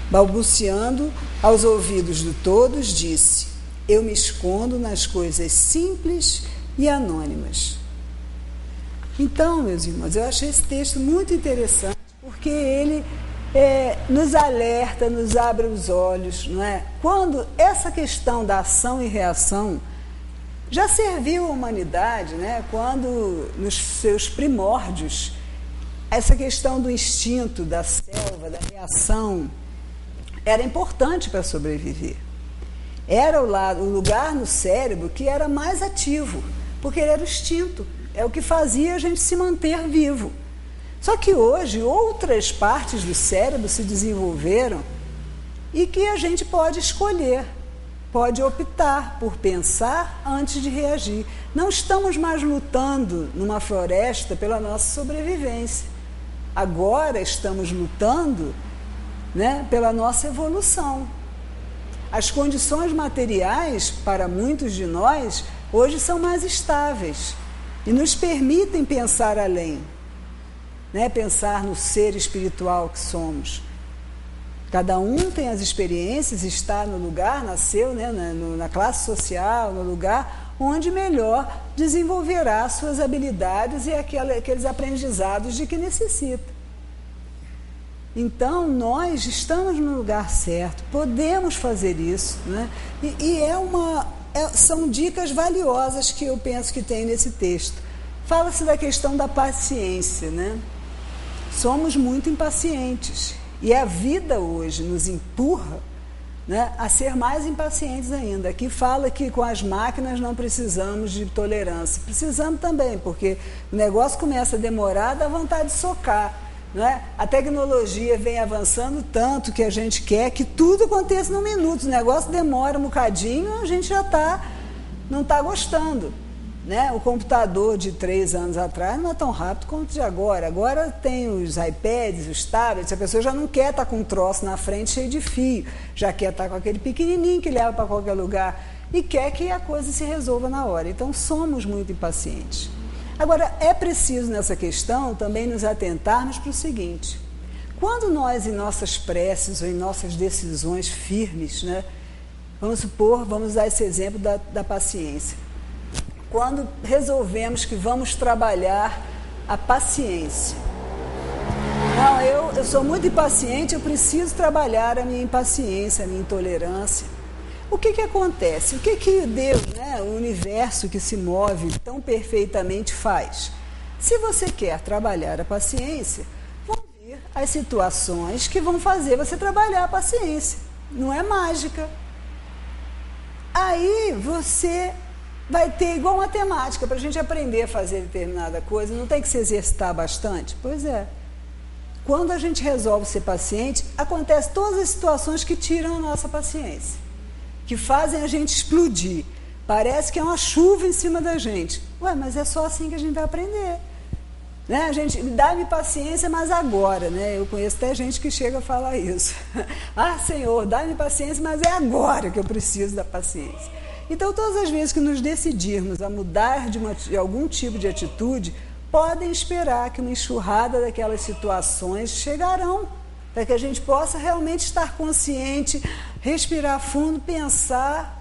Balbuciando aos ouvidos de todos, disse: eu me escondo nas coisas simples e anônimas. Então, meus irmãos, eu achei esse texto muito interessante, porque ele nos alerta, nos abre os olhos, não é? Quando essa questão da ação e reação já serviu à humanidade, né? Quando nos seus primórdios, essa questão do instinto, da selva, da reação, era importante para sobreviver. Era o lugar no cérebro que era mais ativo, porque ele era o instinto, é o que fazia a gente se manter vivo. Só que hoje outras partes do cérebro se desenvolveram e que a gente pode escolher, pode optar por pensar antes de reagir. Não estamos mais lutando numa floresta pela nossa sobrevivência. Agora estamos lutando, né, pela nossa evolução. As condições materiais, para muitos de nós, hoje são mais estáveis e nos permitem pensar além, né? Pensar no ser espiritual que somos. Cada um tem as experiências, está no lugar, nasceu, né, na classe social, no lugar onde melhor desenvolverá suas habilidades e aqueles aprendizados de que necessita. Então, nós estamos no lugar certo, podemos fazer isso, né? São dicas valiosas que eu penso que tem nesse texto. Fala-se da questão da paciência, né? Somos muito impacientes e a vida hoje nos empurra, né, a ser mais impacientes ainda. Aqui fala que com as máquinas não precisamos de tolerância. Precisamos também, porque o negócio começa a demorar, dá vontade de socar. Né? A tecnologia vem avançando tanto que a gente quer que tudo aconteça num minuto. O negócio demora um bocadinho, a gente já não está gostando. Né? O computador de 3 anos atrás não é tão rápido quanto de agora. Agora tem os iPads, os tablets, a pessoa já não quer estar com um troço na frente cheio de fio, já quer estar com aquele pequenininho que leva para qualquer lugar e quer que a coisa se resolva na hora. Então, somos muito impacientes. Agora, é preciso nessa questão também nos atentarmos para o seguinte: quando nós, em nossas preces ou em nossas decisões firmes, né, vamos dar esse exemplo da paciência. Quando resolvemos que vamos trabalhar a paciência. Não, eu sou muito impaciente, eu preciso trabalhar a minha impaciência, a minha intolerância. O que acontece? O que Deus, né, o universo que se move tão perfeitamente faz? Se você quer trabalhar a paciência, vão vir as situações que vão fazer você trabalhar a paciência. Não é mágica. Aí você vai ter igual matemática, para a gente aprender a fazer determinada coisa, não tem que se exercitar bastante? Pois é. Quando a gente resolve ser paciente, acontecem todas as situações que tiram a nossa paciência. que fazem a gente explodir. Parece que é uma chuva em cima da gente. Ué, mas é só assim que a gente vai aprender. Né? A gente, dá-me paciência, mas agora. Né? Eu conheço até gente que chega a falar isso. Ah, Senhor, dá-me paciência, mas é agora que eu preciso da paciência. Então, todas as vezes que nos decidirmos a mudar de algum tipo de atitude, podem esperar que uma enxurrada daquelas situações chegarão, para que a gente possa realmente estar consciente, respirar fundo, pensar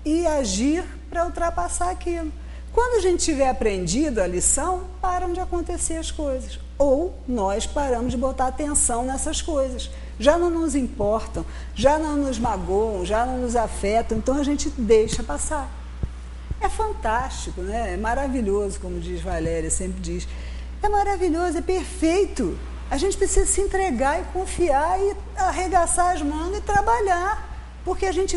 e agir para ultrapassar aquilo. Quando a gente tiver aprendido a lição, param de acontecer as coisas. Ou nós paramos de botar atenção nessas coisas. Já não nos importam, já não nos magoam, já não nos afetam, então a gente deixa passar. É fantástico, né? É maravilhoso, como diz Valéria, sempre diz. É maravilhoso, é perfeito. A gente precisa se entregar e confiar e arregaçar as mangas e trabalhar. Porque a gente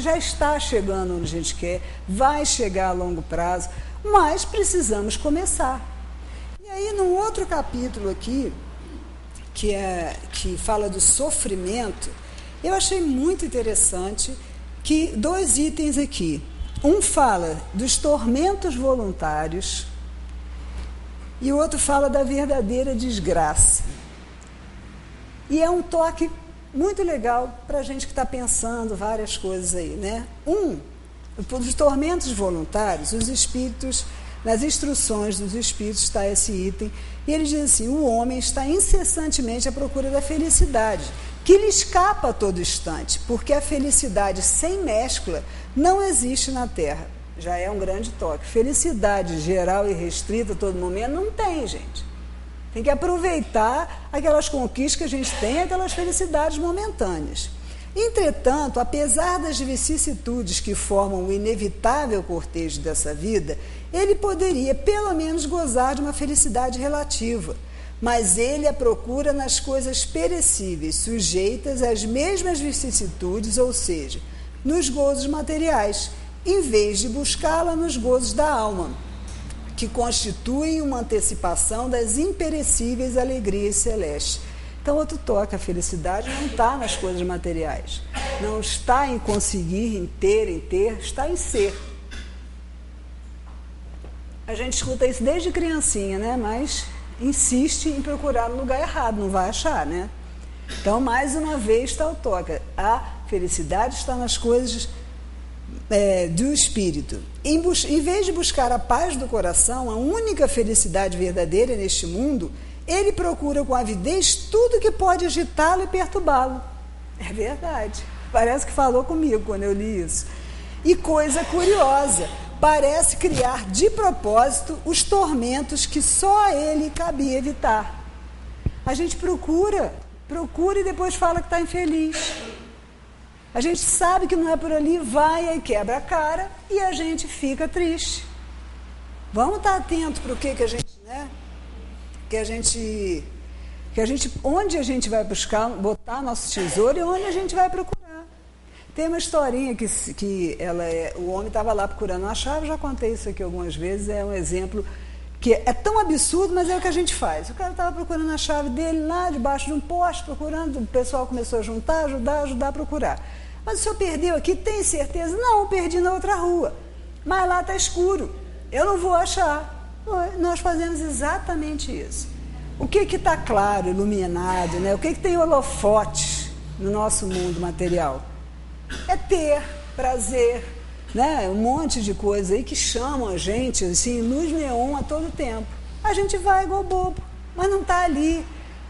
já está chegando onde a gente quer, vai chegar a longo prazo, mas precisamos começar. E aí, num outro capítulo aqui, que fala do sofrimento, eu achei muito interessante que 2 itens aqui. Um fala dos tormentos voluntários e o outro fala da verdadeira desgraça. E é um toque muito legal para a gente que está pensando várias coisas aí, né? Dos tormentos voluntários, os espíritos, nas instruções dos espíritos está esse item, e ele diz assim: o homem está incessantemente à procura da felicidade, que lhe escapa a todo instante, porque a felicidade sem mescla não existe na Terra. Já é um grande toque. Felicidade geral e restrita a todo momento não tem, gente. Tem que aproveitar aquelas conquistas que a gente tem, aquelas felicidades momentâneas. Entretanto, apesar das vicissitudes que formam o inevitável cortejo dessa vida, ele poderia, pelo menos, gozar de uma felicidade relativa. Mas ele a procura nas coisas perecíveis, sujeitas às mesmas vicissitudes, ou seja, nos gozos materiais, em vez de buscá-la nos gozos da alma, que constituem uma antecipação das imperecíveis alegrias celestes. Então, outro toque, a felicidade não está nas coisas materiais, não está em conseguir, em ter, está em ser. A gente escuta isso desde criancinha, né? Mas insiste em procurar no lugar errado, não vai achar, né? Então, mais uma vez está o toque. A felicidade está nas coisas do espírito. Em vez de buscar a paz do coração, a única felicidade verdadeira neste mundo, ele procura com avidez tudo que pode agitá-lo e perturbá-lo. É verdade. Parece que falou comigo quando eu li isso. E coisa curiosa, parece criar de propósito os tormentos que só a ele cabia evitar. A gente procura e depois fala que está infeliz. A gente sabe que não é por ali, vai e quebra a cara e a gente fica triste. Vamos estar atento para o que a gente, né? Onde a gente vai buscar, botar nosso tesouro e onde a gente vai procurar. Tem uma historinha que o homem estava lá procurando uma chave, já contei isso aqui algumas vezes, é um exemplo que é tão absurdo, mas é o que a gente faz. O cara estava procurando a chave dele lá debaixo de um poste, procurando, o pessoal começou a juntar, ajudar a procurar. Mas o senhor perdeu aqui, tem certeza? Não, eu perdi na outra rua. Mas lá está escuro, eu não vou achar. Nós fazemos exatamente isso. O que está claro, iluminado, né? O que tem holofote no nosso mundo material? É ter prazer, né? Um monte de coisa aí que chamam a gente, assim, luz neon a todo tempo. A gente vai igual bobo, mas não está ali.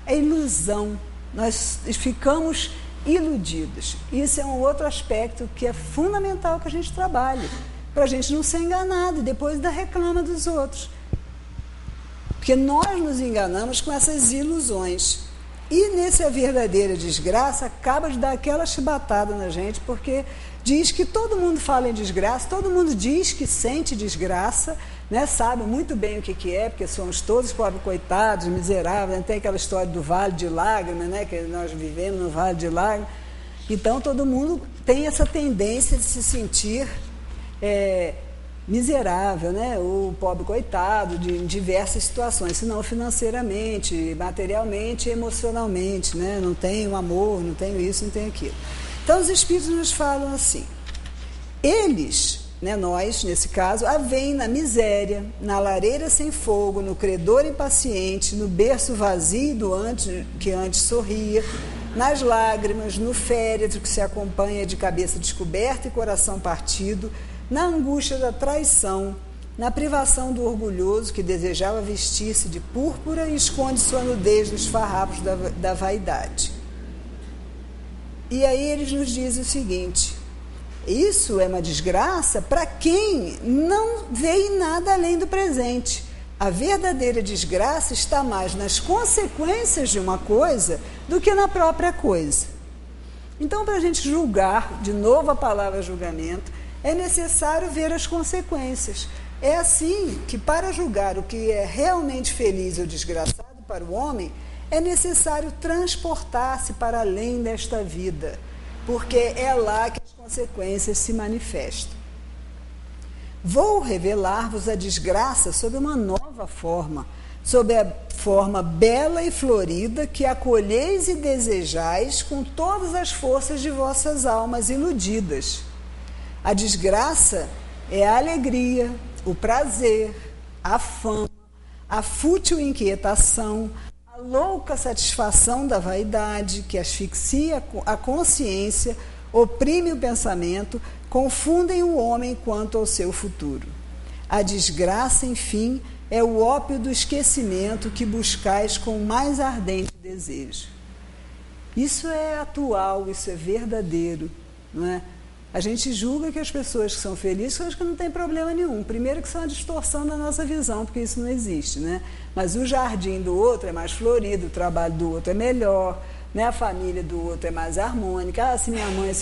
É ilusão. Nós ficamos iludidos. Isso é um outro aspecto que é fundamental que a gente trabalhe, para a gente não ser enganado e depois ainda reclama dos outros. Porque nós nos enganamos com essas ilusões. E nessa verdadeira desgraça, acaba de dar aquela chibatada na gente, porque diz que todo mundo fala em desgraça, todo mundo diz que sente desgraça, né? Sabe muito bem o que é, porque somos todos pobres coitados, miseráveis, né? Tem aquela história do Vale de Lágrimas, né? Que nós vivemos no Vale de Lágrimas. Então, todo mundo tem essa tendência de se sentir miserável, né? O pobre coitado, em diversas situações, se não financeiramente, materialmente, emocionalmente, né? Não tenho amor, não tenho isso, não tenho aquilo. Então, os Espíritos nos falam assim, eles, né, nós, nesse caso, a veem na miséria, na lareira sem fogo, no credor impaciente, no berço vazio que antes sorria, nas lágrimas, no féretro que se acompanha de cabeça descoberta e coração partido, na angústia da traição, na privação do orgulhoso que desejava vestir-se de púrpura e esconde sua nudez nos farrapos da vaidade. E aí eles nos dizem o seguinte, isso é uma desgraça para quem não vê em nada além do presente. A verdadeira desgraça está mais nas consequências de uma coisa do que na própria coisa. Então, para a gente julgar, de novo a palavra julgamento, é necessário ver as consequências. É assim que, para julgar o que é realmente feliz ou desgraçado para o homem, é necessário transportar-se para além desta vida, porque é lá que as consequências se manifestam. Vou revelar-vos a desgraça sob uma nova forma, sob a forma bela e florida que acolheis e desejais com todas as forças de vossas almas iludidas. A desgraça é a alegria, o prazer, a fama, a fútil inquietação, a louca satisfação da vaidade que asfixia a consciência, oprime o pensamento, confundem o homem quanto ao seu futuro. A desgraça, enfim, é o ópio do esquecimento que buscais com o mais ardente desejo. Isso é atual, isso é verdadeiro, não é? A gente julga que as pessoas que são felizes são as que não têm problema nenhum. Primeiro que são a distorção da nossa visão, porque isso não existe, né? Mas o jardim do outro é mais florido, o trabalho do outro é melhor, né? A família do outro é mais harmônica. Ah, se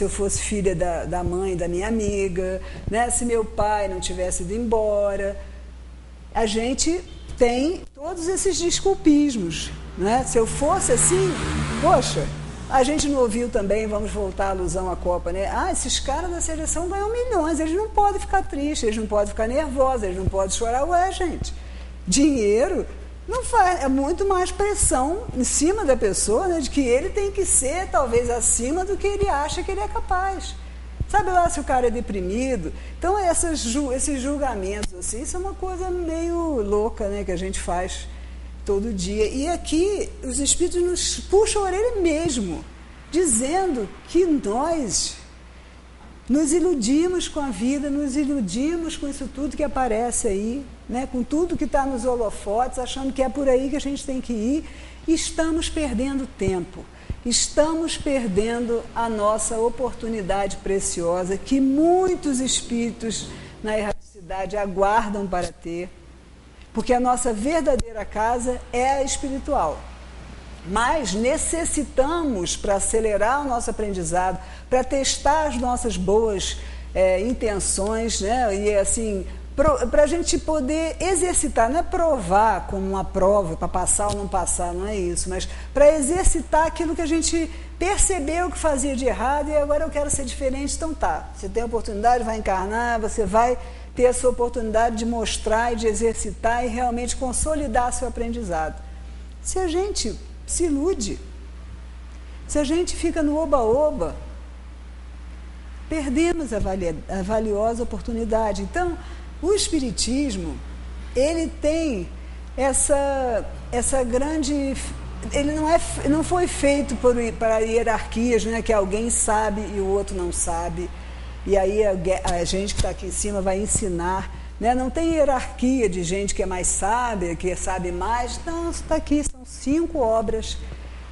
eu fosse filha da mãe da minha amiga, né? Se meu pai não tivesse ido embora. A gente tem todos esses desculpismos, né? Se eu fosse assim, poxa, a gente não ouviu também, vamos voltar à alusão à Copa, né? Ah, esses caras da seleção ganham milhões, eles não podem ficar tristes, eles não podem ficar nervosos, eles não podem chorar. Ué, gente, dinheiro não faz, é muito mais pressão em cima da pessoa, né? De que ele tem que ser, talvez, acima do que ele acha que ele é capaz. Sabe lá se o cara é deprimido? Então, esses julgamentos, assim, isso é uma coisa meio louca, né? Que a gente faz todo dia. E aqui os Espíritos nos puxam a orelha mesmo, dizendo que nós nos iludimos com a vida, nos iludimos com isso tudo que aparece aí, né? Com tudo que está nos holofotes, achando que é por aí que a gente tem que ir, e estamos perdendo tempo, estamos perdendo a nossa oportunidade preciosa que muitos espíritos na erraticidade aguardam para ter, porque a nossa verdadeira casa é a espiritual. Mas necessitamos, para acelerar o nosso aprendizado, para testar as nossas boas intenções, né? E assim, para a gente poder exercitar, não é provar como uma prova, para passar ou não passar, não é isso, mas para exercitar aquilo que a gente percebeu que fazia de errado e agora eu quero ser diferente, então tá, você tem a oportunidade, vai encarnar, você vai ter a sua oportunidade de mostrar e de exercitar e realmente consolidar seu aprendizado. Se a gente se ilude, se a gente fica no oba-oba, perdemos a valiosa oportunidade. Então, o Espiritismo, ele tem essa grande... Ele não foi feito para hierarquias, né, que alguém sabe e o outro não sabe. E aí a gente que está aqui em cima vai ensinar, né? Não tem hierarquia de gente que é mais sábia, que sabe mais. Não, isso está aqui, são 5 obras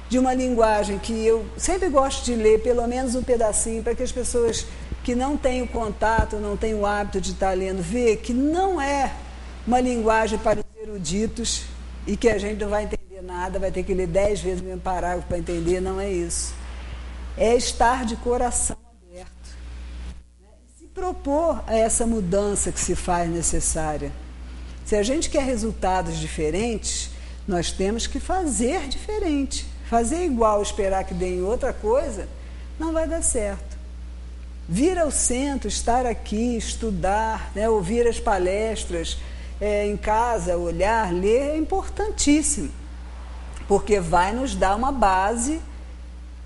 de uma linguagem que eu sempre gosto de ler, pelo menos um pedacinho, para que as pessoas que não têm o contato, não têm o hábito de estar lendo, vejam que não é uma linguagem para os eruditos e que a gente não vai entender nada, vai ter que ler 10 vezes o mesmo parágrafo para entender, não é isso. É estar de coração propor a essa mudança que se faz necessária. Se a gente quer resultados diferentes, nós temos que fazer diferente. Fazer igual, esperar que dê em outra coisa, não vai dar certo. Vir ao centro, estar aqui, estudar, né, ouvir as palestras, em casa, olhar, ler, é importantíssimo, porque vai nos dar uma base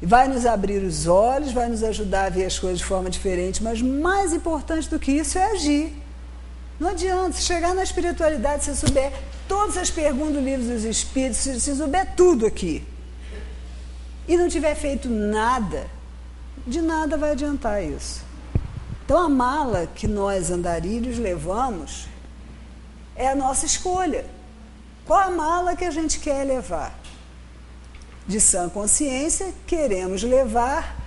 Vai nos abrir os olhos, vai nos ajudar a ver as coisas de forma diferente, mas mais importante do que isso é agir. Não adianta, se chegar na espiritualidade, se souber todas as perguntas do livro dos Espíritos, se souber tudo aqui, e não tiver feito nada, de nada vai adiantar isso. Então a mala que nós andarilhos levamos é a nossa escolha. Qual a mala que a gente quer levar? De sã consciência, queremos levar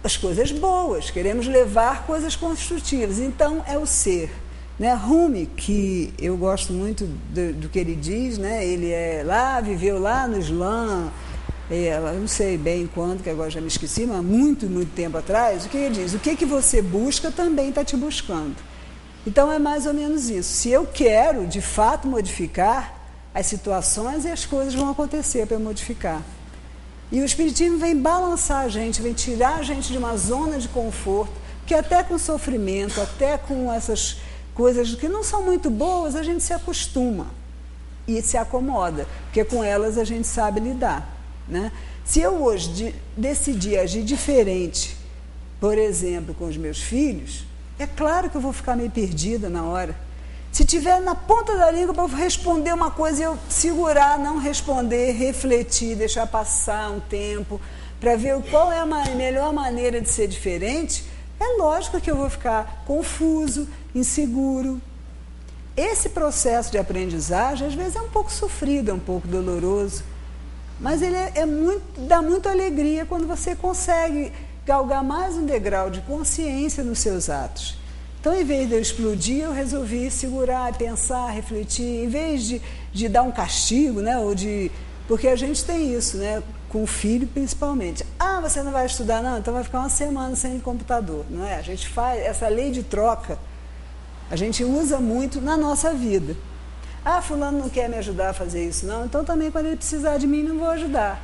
as coisas boas, queremos levar coisas construtivas. Então, é o ser. Né? Rumi, que eu gosto muito do que ele diz, né? Ele viveu lá no Islã, eu não sei bem quando, que agora já me esqueci, mas muito, muito tempo atrás, o que ele diz? O que você busca também está te buscando. Então, é mais ou menos isso. Se eu quero, de fato, modificar as situações, e as coisas vão acontecer para eu modificar. E o Espiritismo vem balançar a gente, vem tirar a gente de uma zona de conforto, que até com sofrimento, até com essas coisas que não são muito boas, a gente se acostuma e se acomoda, porque com elas a gente sabe lidar. Né? Se eu hoje decidir agir diferente, por exemplo, com os meus filhos, é claro que eu vou ficar meio perdida na hora. Se tiver na ponta da língua para responder uma coisa e eu segurar, não responder, refletir, deixar passar um tempo, para ver qual é a melhor maneira de ser diferente, é lógico que eu vou ficar confuso, inseguro. Esse processo de aprendizagem, às vezes, é um pouco sofrido, é um pouco doloroso, mas ele dá muita alegria quando você consegue galgar mais um degrau de consciência nos seus atos. Então, em vez de eu explodir, eu resolvi segurar, pensar, refletir, em vez de dar um castigo, né, porque a gente tem isso, né, com o filho principalmente. Ah, você não vai estudar? Não, então vai ficar uma semana sem computador. Não é? A gente faz essa lei de troca, a gente usa muito na nossa vida. Ah, fulano não quer me ajudar a fazer isso, não, então também quando ele precisar de mim, não vou ajudar.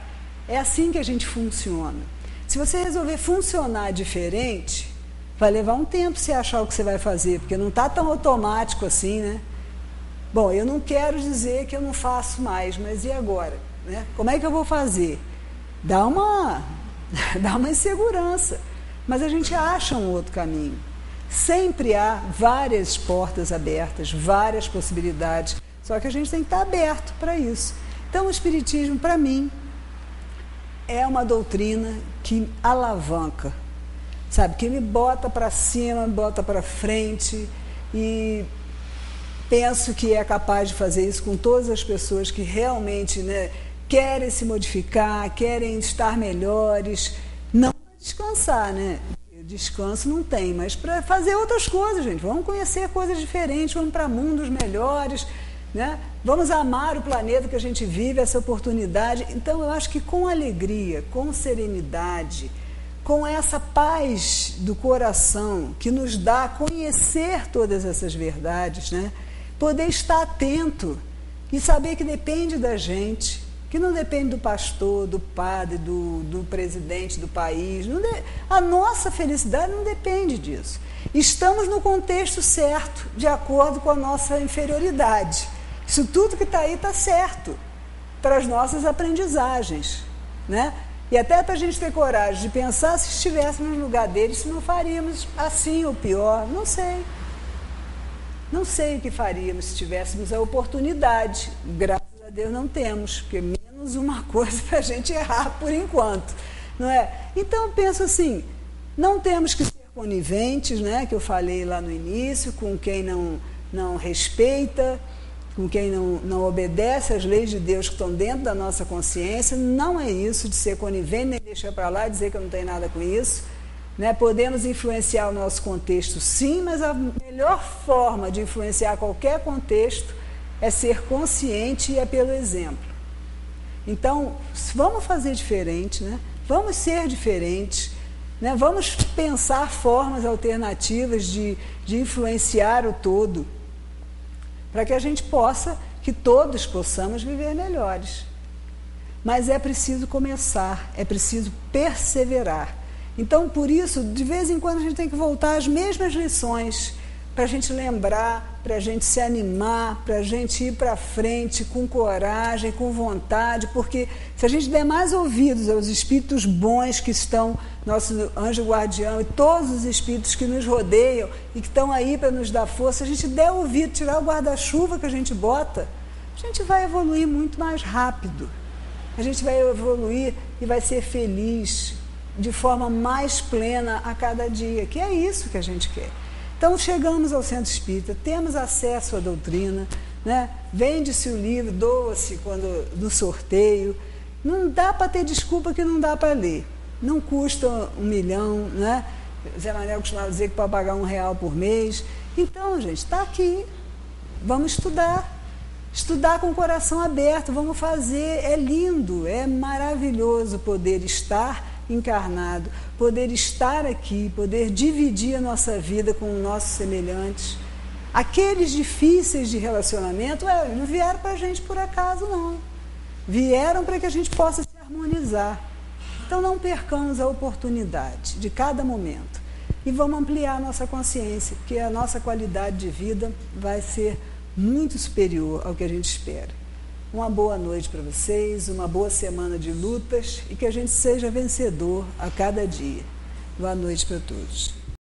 É assim que a gente funciona. Se você resolver funcionar diferente, vai levar um tempo você achar o que você vai fazer, porque não está tão automático assim, né? Bom, eu não quero dizer que eu não faço mais, mas e agora? Né? Como é que eu vou fazer? Dá uma insegurança, mas a gente acha um outro caminho. Sempre há várias portas abertas, várias possibilidades, só que a gente tem que estar aberto para isso. Então, o Espiritismo, para mim, é uma doutrina que alavanca, sabe, que me bota para cima, me bota para frente, e penso que é capaz de fazer isso com todas as pessoas que realmente, né, querem se modificar, querem estar melhores, não para descansar, né? Descanso não tem, mas para fazer outras coisas, gente. Vamos conhecer coisas diferentes, vamos para mundos melhores, né? Vamos amar o planeta que a gente vive, essa oportunidade. Então, eu acho que com alegria, com serenidade, com essa paz do coração que nos dá a conhecer todas essas verdades, né? Poder estar atento e saber que depende da gente, que não depende do pastor, do padre, do presidente do país. A nossa felicidade não depende disso. Estamos no contexto certo, de acordo com a nossa inferioridade. Isso tudo que está aí está certo para as nossas aprendizagens, né? E até para a gente ter coragem de pensar, se estivéssemos no lugar deles, se não faríamos assim ou pior, não sei. Não sei o que faríamos se tivéssemos a oportunidade. Graças a Deus não temos, porque menos uma coisa para a gente errar por enquanto, não é? Então, eu penso assim, não temos que ser coniventes, né, que eu falei lá no início, com quem não respeita, com quem não obedece às leis de Deus que estão dentro da nossa consciência. Não é isso de ser conivente, nem deixar para lá, dizer que eu não tenho nada com isso. Né? Podemos influenciar o nosso contexto, sim, mas a melhor forma de influenciar qualquer contexto é ser consciente e é pelo exemplo. Então, vamos fazer diferente, né? Vamos ser diferentes, né? Vamos pensar formas alternativas de influenciar o todo, para que a gente que todos possamos viver melhores. Mas é preciso começar, é preciso perseverar. Então, por isso, de vez em quando a gente tem que voltar às mesmas lições, para a gente lembrar, para a gente se animar, para a gente ir para frente com coragem, com vontade, porque se a gente der mais ouvidos aos espíritos bons que estão, nosso anjo guardião e todos os espíritos que nos rodeiam e que estão aí para nos dar força, se a gente der ouvido, tirar o guarda-chuva que a gente bota, a gente vai evoluir muito mais rápido. A gente vai evoluir e vai ser feliz de forma mais plena a cada dia, que é isso que a gente quer. Então, chegamos ao Centro Espírita, temos acesso à doutrina, né? Vende-se o livro, doa-se no sorteio. Não dá para ter desculpa que não dá para ler. Não custa 1 milhão, né? Zé Manuel costumava dizer que pode pagar R$1 por mês. Então, gente, está aqui. Vamos estudar. Estudar com o coração aberto, vamos fazer. É lindo, é maravilhoso poder estar encarnado, poder estar aqui, poder dividir a nossa vida com os nossos semelhantes. Aqueles difíceis de relacionamento, não vieram para a gente por acaso, não. Vieram para que a gente possa se harmonizar. Então não percamos a oportunidade de cada momento e vamos ampliar a nossa consciência, porque a nossa qualidade de vida vai ser muito superior ao que a gente espera. Uma boa noite para vocês, uma boa semana de lutas e que a gente seja vencedor a cada dia. Boa noite para todos.